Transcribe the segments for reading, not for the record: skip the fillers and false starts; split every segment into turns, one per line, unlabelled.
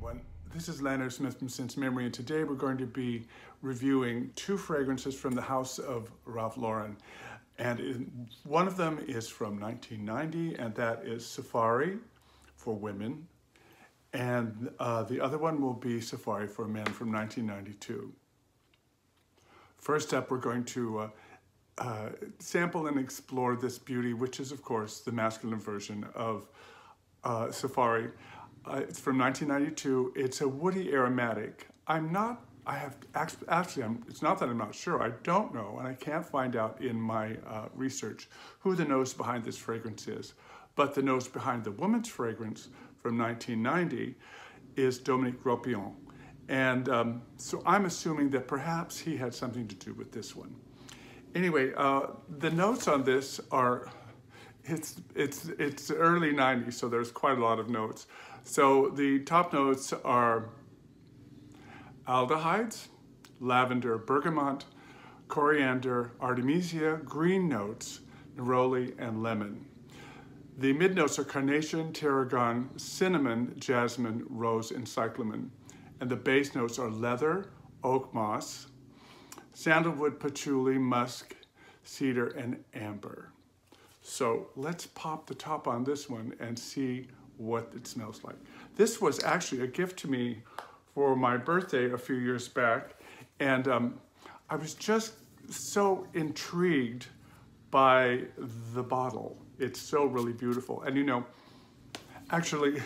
everyone. This is Leonard Smith from Since Memory, and today we're going to be reviewing two fragrances from the house of Ralph Lauren. And one of them is from 1990, and that is Safari for women. And the other one will be Safari for men from 1992. First up, we're going to sample and explore this beauty, which is, of course, the masculine version of Safari. It's from 1992. It's a woody aromatic. It's not that I'm not sure. I don't know, and I can't find out in my research who the nose behind this fragrance is. But the nose behind the woman's fragrance from 1990 is Dominique Ropion. And so I'm assuming that perhaps he had something to do with this one. Anyway, the notes on this are, it's early 90s, so there's quite a lot of notes. So the top notes are aldehydes, lavender, bergamot, coriander, artemisia, green notes, neroli, and lemon. The mid notes are carnation, tarragon, cinnamon, jasmine, rose, and cyclamen. And the base notes are leather, oak moss, sandalwood, patchouli, musk, cedar, and amber. So let's pop the top on this one and see what it smells like. This was actually a gift to me for my birthday a few years back, and I was just so intrigued by the bottle. It's so really beautiful. And you know, actually,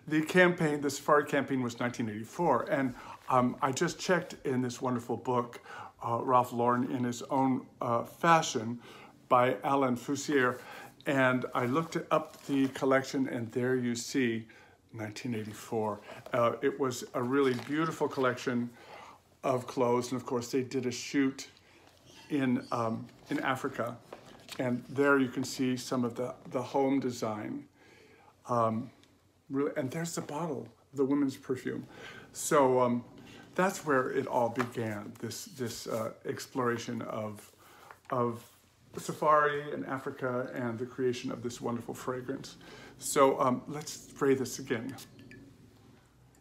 the Safari campaign was 1984, and I just checked in this wonderful book, Ralph Lauren in His Own Fashion by Alain Fussier, and I looked up the collection, and there you see 1984. It was a really beautiful collection of clothes, and of course they did a shoot in Africa, and there you can see some of the home design. Really, and there's the bottle, the women's perfume. So that's where it all began, this exploration of Safari in Africa and the creation of this wonderful fragrance. So let's spray this again.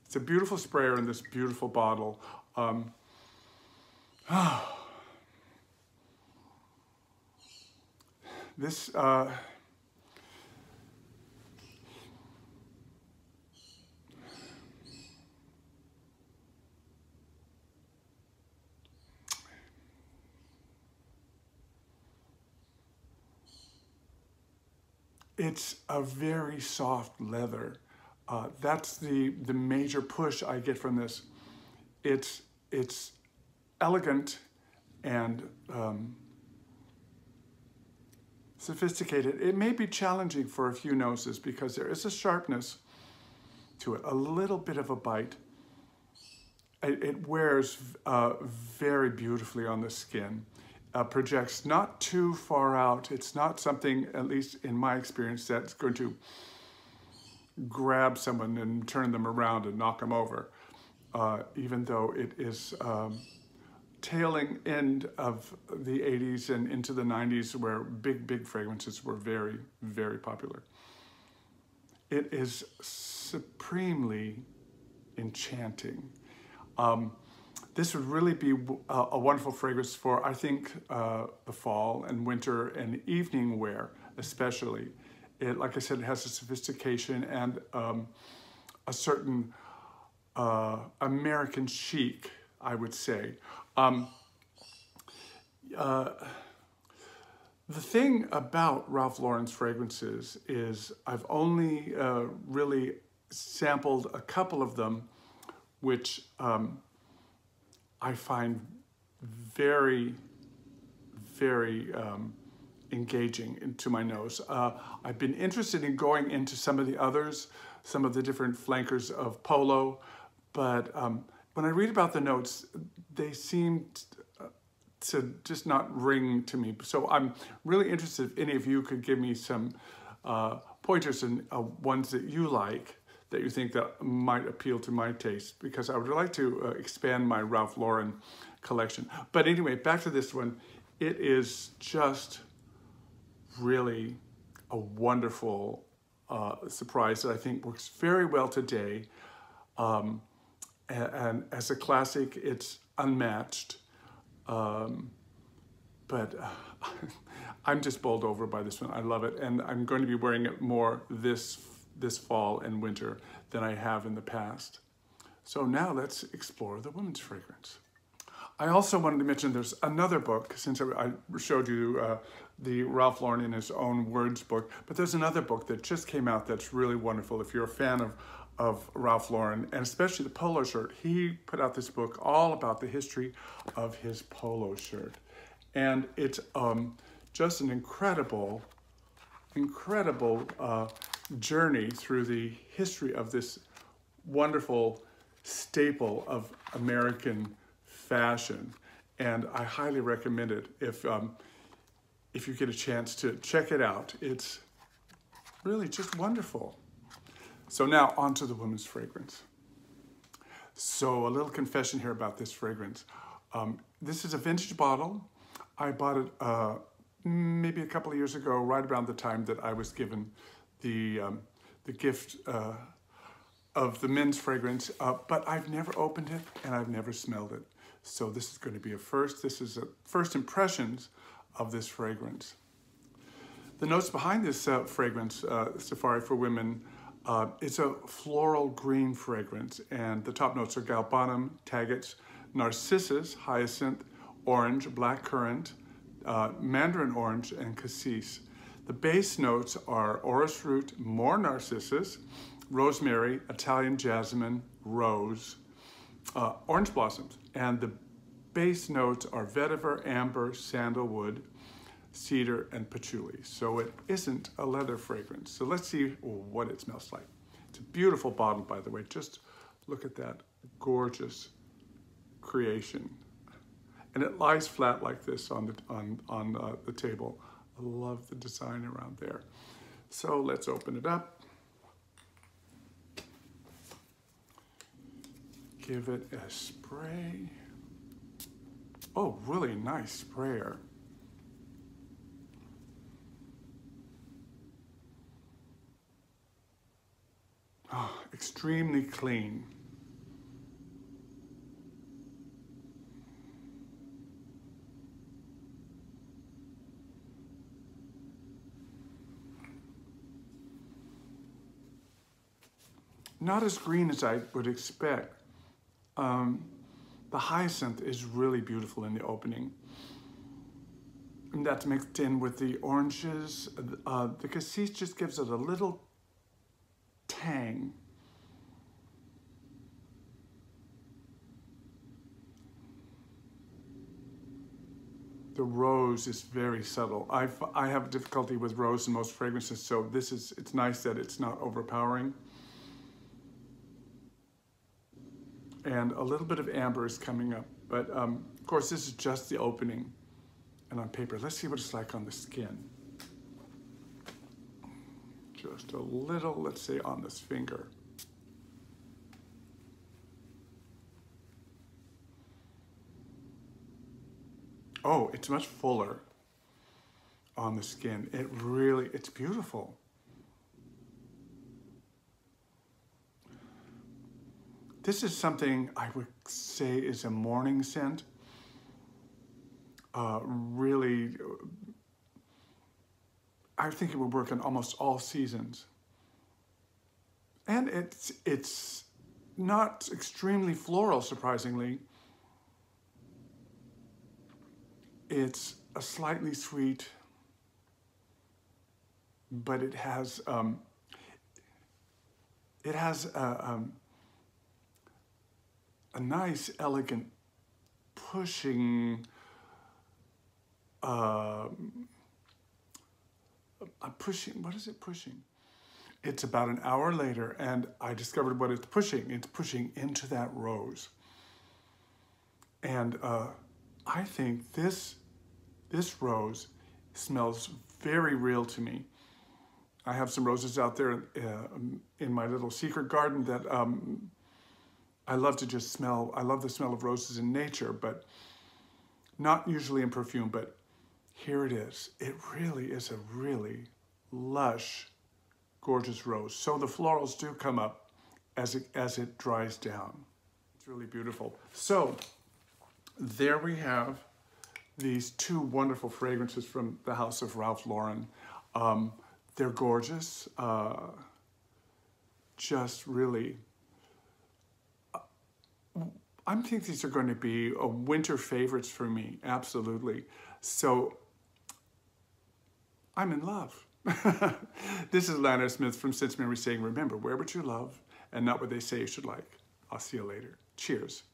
It's a beautiful sprayer in this beautiful bottle. This it's a very soft leather. That's the major push I get from this. It's elegant and sophisticated. It may be challenging for a few noses because there is a sharpness to it, a little bit of a bite. It wears very beautifully on the skin. Projects not too far out. It's not something, at least in my experience, that's going to grab someone and turn them around and knock them over, even though it is tailing end of the 80s and into the 90s where big fragrances were very, very popular. It is supremely enchanting. This would really be a wonderful fragrance for, I think, the fall and winter and evening wear, especially. Like I said, it has a sophistication and a certain American chic, I would say. The thing about Ralph Lauren's fragrances is I've only really sampled a couple of them, which I find very, very engaging into my nose. I've been interested in going into some of the others, some of the different flankers of Polo, but when I read about the notes, they seem to just not ring to me. So I'm really interested if any of you could give me some pointers and ones that you like, that you think that might appeal to my taste, because I would like to expand my Ralph Lauren collection. But anyway, back to this one. It is just really a wonderful surprise that I think works very well today. And as a classic, it's unmatched. But I'm just bowled over by this one. I love it, and I'm going to be wearing it more this fall and winter than I have in the past. So now let's explore the women's fragrance. I also wanted to mention there's another book, since I showed you the Ralph Lauren in His Own Words book, but there's another book that just came out that's really wonderful. If you're a fan of Ralph Lauren, and especially the polo shirt, he put out this book all about the history of his polo shirt. And it's just an incredible journey through the history of this wonderful staple of American fashion. And I highly recommend it if you get a chance to check it out. It's really just wonderful. So now on to the women's fragrance. So a little confession here about this fragrance. This is a vintage bottle. I bought it maybe a couple of years ago, right around the time that I was given the gift of the men's fragrance, but I've never opened it and I've never smelled it. So this is going to be a first. This is a first impressions of this fragrance. The notes behind this fragrance, Safari for Women, it's a floral green fragrance, and the top notes are galbanum, tagates, narcissus, hyacinth, orange, black currant, mandarin orange, and cassis. The base notes are orris root, more narcissus, rosemary, Italian jasmine, rose, orange blossoms. And the base notes are vetiver, amber, sandalwood, cedar, and patchouli. So it isn't a leather fragrance. So let's see what it smells like. It's a beautiful bottle, by the way. Just look at that gorgeous creation. And it lies flat like this on the table. I love the design around there. So let's open it up. Give it a spray. Oh, really nice sprayer. Oh, extremely clean. Not as green as I would expect. The hyacinth is really beautiful in the opening. And that's mixed in with the oranges. The cassis just gives it a little tang. The rose is very subtle. I have difficulty with rose in most fragrances, so it's nice that it's not overpowering. And a little bit of amber is coming up. But of course, this is just the opening and on paper. Let's see what it's like on the skin. Just a little, let's say, on this finger. Oh, it's much fuller on the skin. It's beautiful. This is something I would say is a morning scent. Really, I think it would work in almost all seasons. And it's not extremely floral, surprisingly. It's a slightly sweet, but it has a nice, elegant, pushing, what is it pushing? It's about an hour later, and I discovered what it's pushing. It's pushing into that rose. And I think this rose smells very real to me. I have some roses out there in my little secret garden that I love to just smell. I love the smell of roses in nature, but not usually in perfume, but here it is. It really is a really lush, gorgeous rose. So the florals do come up as it dries down. It's really beautiful. So there we have these two wonderful fragrances from the house of Ralph Lauren. They're gorgeous, just really, I think these are going to be winter favorites for me, absolutely. So I'm in love. This is Lana Smith from Sense Memory saying, remember, wear what you love and not what they say you should like. I'll see you later. Cheers.